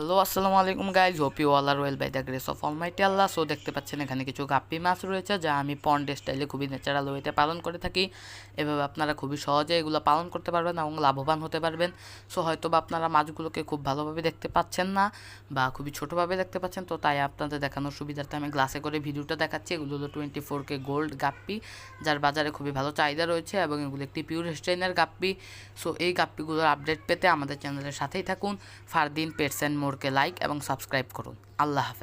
Hello আসসালামু আলাইকুম guys, hope you all are well by the grace of almighty Allah. So দেখতে পাচ্ছেন এখানে কিছু গাপ্পি মাছ রয়েছে, যা আমি পন্ড স্টাইলে খুবই ন্যাচারাল ওয়েতে পালন করে থাকি। এভাবে আপনারা খুবই সহজে এগুলো পালন করতে পারবেন এবং লাভবান হতে পারবেন। সো হয়তো বা আপনারা মাছগুলোকে খুব ভালোভাবে দেখতে পাচ্ছেন না বা খুবই ছোটোভাবে দেখতে পাচ্ছেন, তো তাই আপনাদের দেখানোর সুবিধার্থে আমি গ্লাসে করে ভিডিওটা দেখাচ্ছি। এগুলো হলো 24K গোল্ড গাপ্পি, যার বাজারে খুবই ভালো চাহিদা রয়েছে এবং এগুলো একটি পিওর স্ট্রেইনের গাপ্পি। সো এই গাপ্পিগুলোর আপডেট পেতে আমাদের চ্যানেলের সাথেই থাকুন। ফারদিন পেটস অ্যান্ড মোরকে লাইক এবং সাবস্ক্রাইব করুন। আল্লাহ হাফেজ।